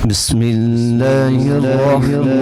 بسم الله الرحمن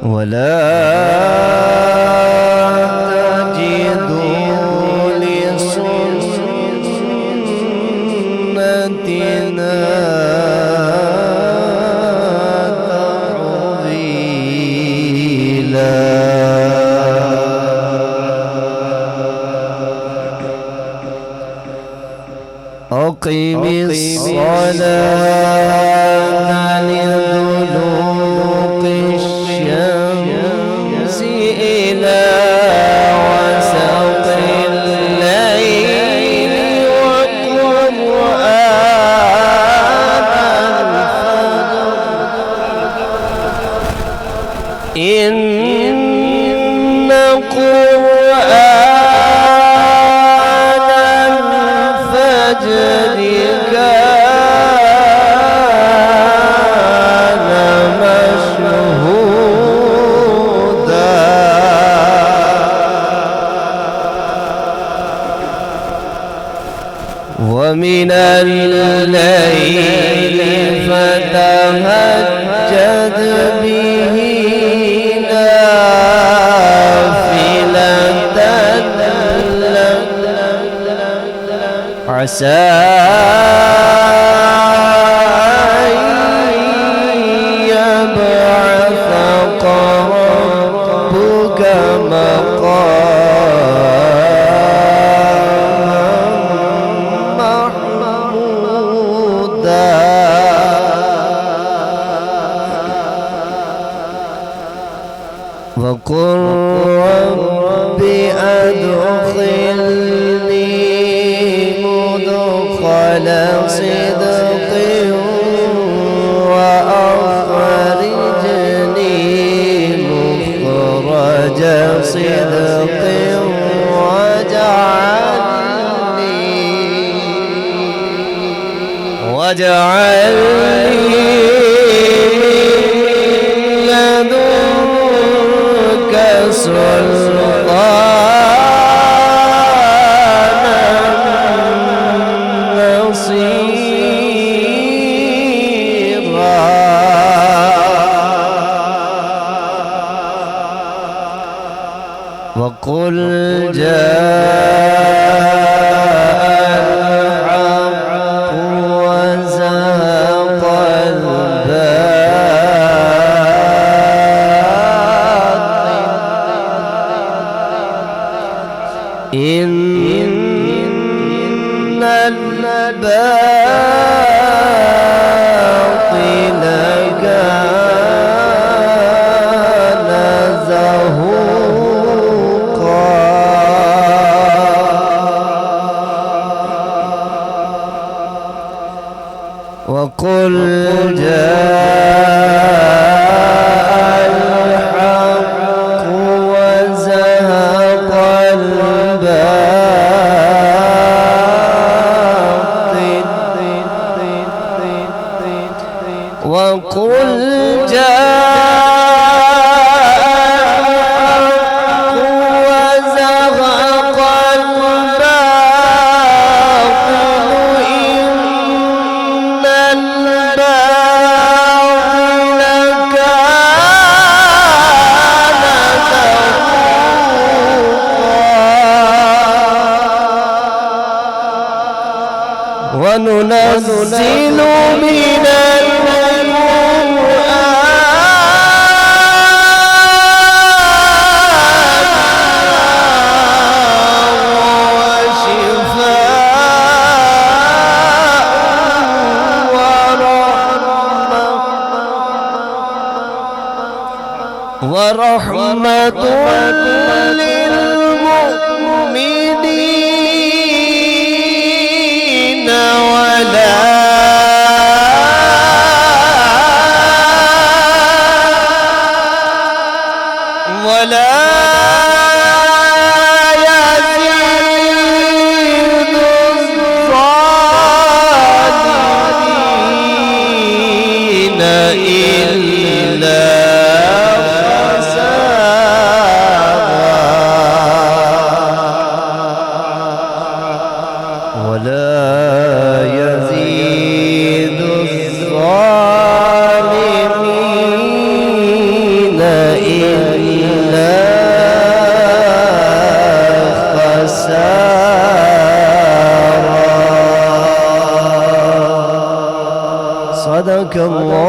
ولا تجد لسنتنا تحويلا أقم الصلاة لدلوك الشمس إلى وسط الليل وقرآن الفجر إن قرآن الفجر كان مشهودا ومن الليل فتهجد به نافلة لك عسى أن يبعثك ربك مقاما محمودا وقل رب أدخلني مدخل صدق وأخرجني مخرج صدق واجعلني من لدنك سلطانا نصيرا وقل إن الباطل كان زهوقا وقل وقل جاء وزهق الباطل إن الباطل كان زهوقا وننزل من ورحمة للمؤمنين ولا يزيد الظالمين إلا خسارا ولا يزيد الظالمين إلا خسارا. صدق الله